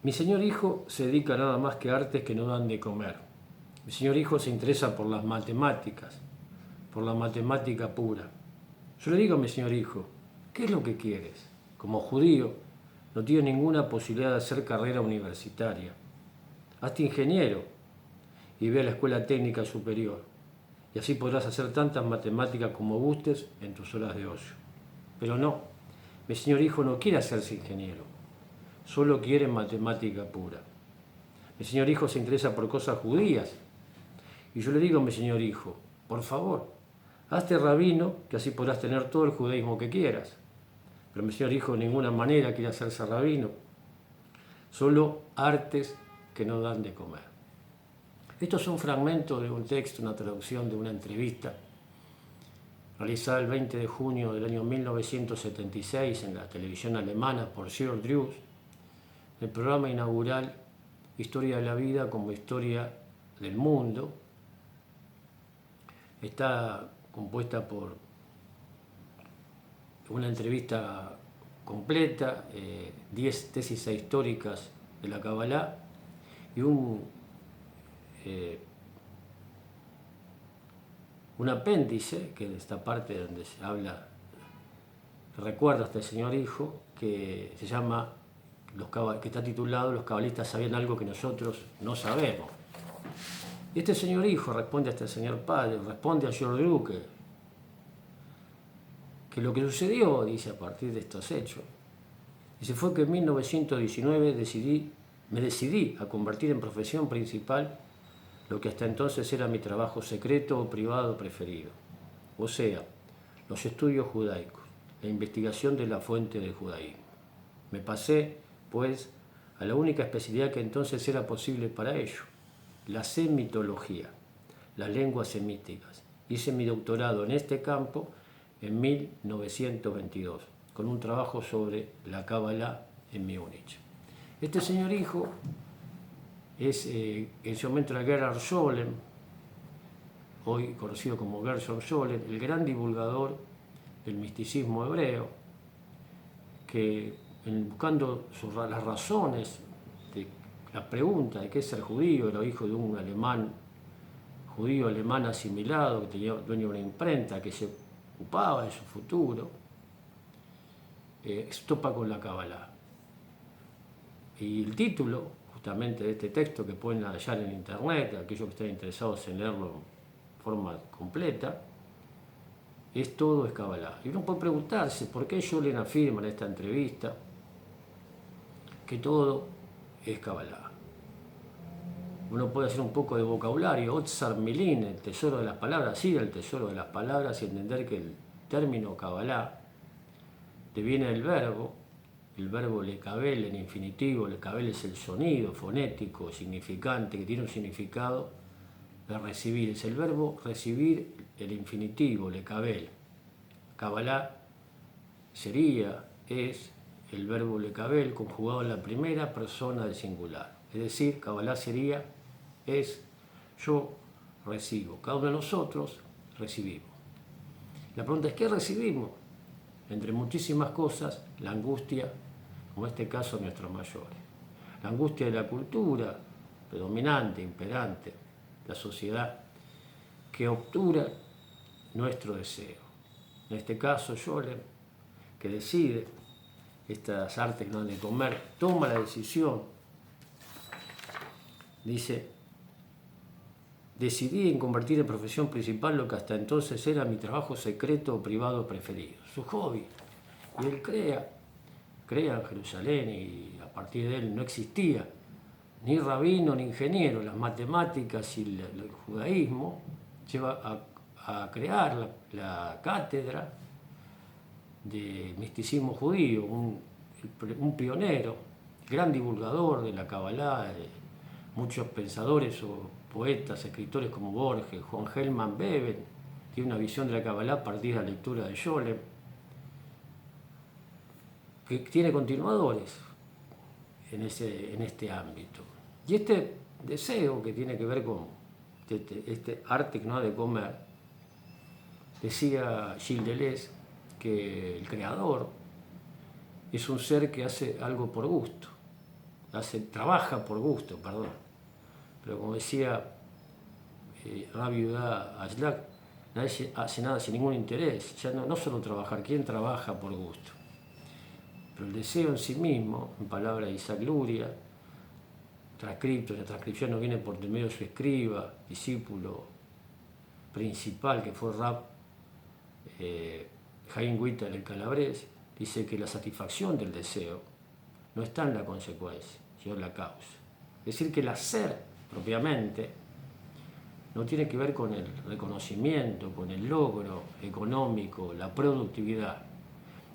Mi señor hijo se dedica nada más que a artes que no dan de comer. Mi señor hijo se interesa por las matemáticas, por la matemática pura. Yo le digo a mi señor hijo, ¿qué es lo que quieres? Como judío, no tiene ninguna posibilidad de hacer carrera universitaria. Hazte ingeniero y ve a la escuela técnica superior. Y así podrás hacer tantas matemáticas como gustes en tus horas de ocio. Pero no, mi señor hijo no quiere hacerse ingeniero, solo quiere matemática pura. Mi señor hijo se interesa por cosas judías. Y yo le digo a mi señor hijo, por favor, hazte rabino, que así podrás tener todo el judaísmo que quieras. Pero mi señor hijo de ninguna manera quiere hacerse rabino, solo artes que no dan de comer. Estos son fragmentos de un texto, una traducción de una entrevista realizada el 20 de junio del año 1976 en la televisión alemana por Cyril Drews, el programa inaugural Historia de la Vida como Historia del Mundo. Está compuesta por una entrevista completa, 10 tesis históricas de la Kabbalah y un apéndice, que es esta parte donde se habla, recuerda a este señor hijo, que se llama, que está titulado Los cabalistas sabían algo que nosotros no sabemos. Y este señor hijo responde a este señor padre, responde a George Drucker, que lo que sucedió, dice, a partir de estos hechos, dice, fue que en 1919 me decidí a convertir en profesión principal lo que hasta entonces era mi trabajo secreto o privado preferido, o sea, los estudios judaicos, la investigación de la fuente del judaísmo. Me pasé, pues, a la única especialidad que entonces era posible para ello, la semitología, las lenguas semíticas. Hice mi doctorado en este campo en 1922, con un trabajo sobre la Kabbalah en Múnich. Este señor hijo es, en ese momento, era Gerhard Scholem, hoy conocido como Gershom Scholem, el gran divulgador del misticismo hebreo, que buscando las razones de la pregunta de qué es ser judío, era hijo de un judío alemán asimilado, que tenía dueño de una imprenta, que se ocupaba de su futuro, topa con la Kabbalah. Y el título justamente de este texto, que pueden hallar en internet, aquellos que estén interesados en leerlo en forma completa, es Todo es Kabbalah. Y uno puede preguntarse por qué Scholem afirma en esta entrevista que todo es Kabbalah. Uno puede hacer un poco de vocabulario, Otzar Milin, el tesoro de las palabras, sí, el tesoro de las palabras, y entender que el término Kabbalah deviene del verbo, el verbo lekabel en infinitivo. Lekabel es el sonido fonético, significante, que tiene un significado de recibir. Es el verbo recibir, el infinitivo, lekabel. Kabbalah es el verbo lekabel conjugado en la primera persona del singular. Es decir, Kabbalah es yo recibo. Cada uno de nosotros recibimos. La pregunta es, ¿qué recibimos? Entre muchísimas cosas, la angustia, como en este caso nuestros mayores. La angustia de la cultura predominante, imperante, la sociedad, que obtura nuestro deseo. En este caso, Scholem, que decide estas artes que no han de comer, toma la decisión, dice, decidí en convertir en profesión principal lo que hasta entonces era mi trabajo secreto o privado preferido, su hobby. Y él crea en Jerusalén, y a partir de él no existía ni rabino ni ingeniero. Las matemáticas y el judaísmo lleva a crear la cátedra de misticismo judío, un pionero, gran divulgador de la Kabbalah, de muchos pensadores o poetas, escritores como Borges, Juan Gelman Beben, tiene una visión de la Kabbalah a partir de la lectura de Scholem, que tiene continuadores en este ámbito. Y este deseo que tiene que ver con este arte que no ha de comer, decía Gilles Deleuze que el creador es un ser que hace algo por gusto. trabaja por gusto, perdón. Pero como decía Rabbi Yehuda Ashlag, nadie hace nada sin ningún interés. Ya no solo trabajar, ¿quién trabaja por gusto? Pero el deseo en sí mismo, en palabras de Isaac Luria, transcripto, la transcripción no viene por medio de su escriba, discípulo principal, que fue Rab Jaime Whittle, el Calabrés, dice que la satisfacción del deseo no está en la consecuencia, sino en la causa. Es decir, que el hacer propiamente no tiene que ver con el reconocimiento, con el logro económico, la productividad.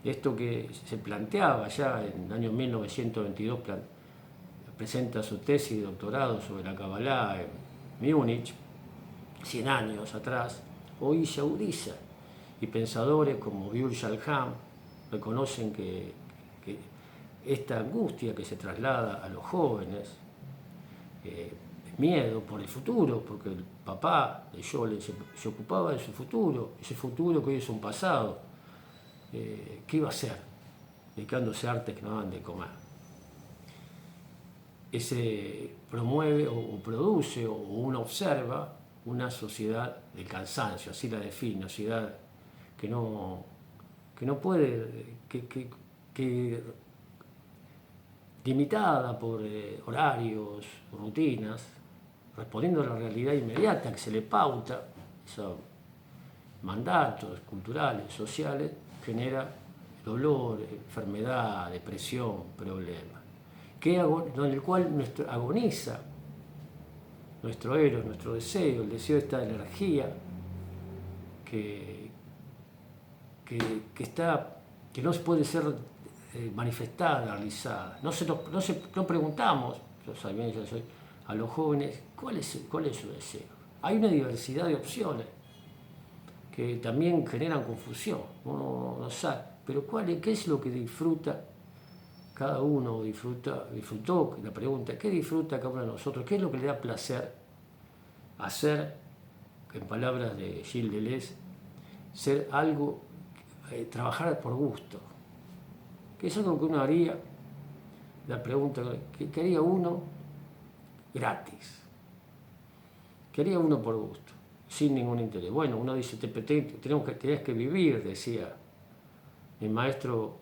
Esto que se planteaba ya en el año 1922, presenta su tesis de doctorado sobre la Kabbalah en Múnich, 100 años atrás, hoy se agudiza. Y pensadores como Byul Shalham reconocen que esta angustia que se traslada a los jóvenes, miedo por el futuro, porque el papá de Joel se ocupaba de su futuro, ese futuro que hoy es un pasado, ¿qué iba a hacer? Dedicándose a artes que no daban de comer. Ese promueve o produce o uno observa una sociedad del cansancio, así la define, una sociedad que no puede, que limitada por horarios, rutinas, respondiendo a la realidad inmediata que se le pauta, esos mandatos culturales, sociales, genera dolor, enfermedad, depresión, problemas, en el cual agoniza nuestro héroe, nuestro deseo, el deseo de esta energía que no puede ser manifestada, realizada. No preguntamos, a los jóvenes cuál es su deseo. Hay una diversidad de opciones que también generan confusión. Uno no sabe, pero ¿qué es lo que disfruta cada uno? Disfrutó, la pregunta, ¿qué disfruta cada uno de nosotros? ¿Qué es lo que le da placer hacer? En palabras de Gilles Deleuze, ser algo, trabajar por gusto, que es algo que uno haría. La pregunta, ¿qué haría uno gratis? ¿Qué haría uno por gusto? Sin ningún interés. Bueno, uno dice, tenés que vivir, decía mi maestro.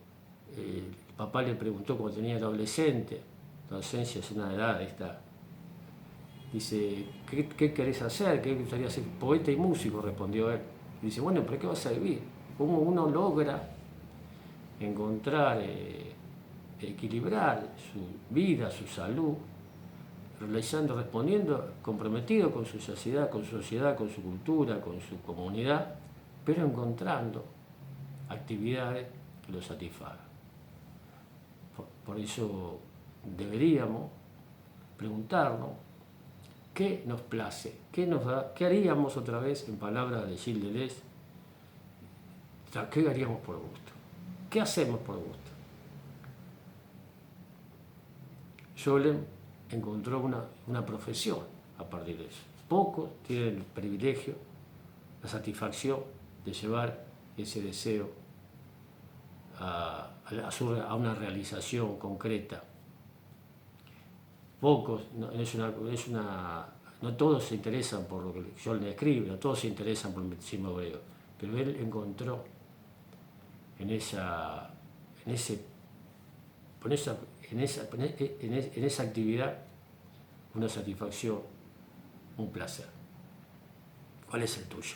El papá le preguntó cuando tenía adolescente, la adolescencia es una edad esta. Dice, ¿qué querés hacer? ¿Qué gustaría ser? Poeta y músico, respondió él. Y dice, bueno, ¿pero qué vas a vivir? ¿Cómo uno logra encontrar, equilibrar su vida, su salud, respondiendo, comprometido con su sociedad, con su cultura, con su comunidad, pero encontrando actividades que lo satisfagan? Por eso deberíamos preguntarnos qué nos place, qué haríamos otra vez, en palabras de Gilles Deleuze, qué haríamos por gusto, qué hacemos por gusto. Scholem encontró una profesión a partir de eso. Pocos tienen el privilegio, la satisfacción de llevar ese deseo a una realización concreta. Pocos, no todos se interesan por lo que Scholem escribe, no todos se interesan por el misticismo hebreo, pero él encontró en esa actividad una satisfacción, un placer. ¿Cuál es el tuyo?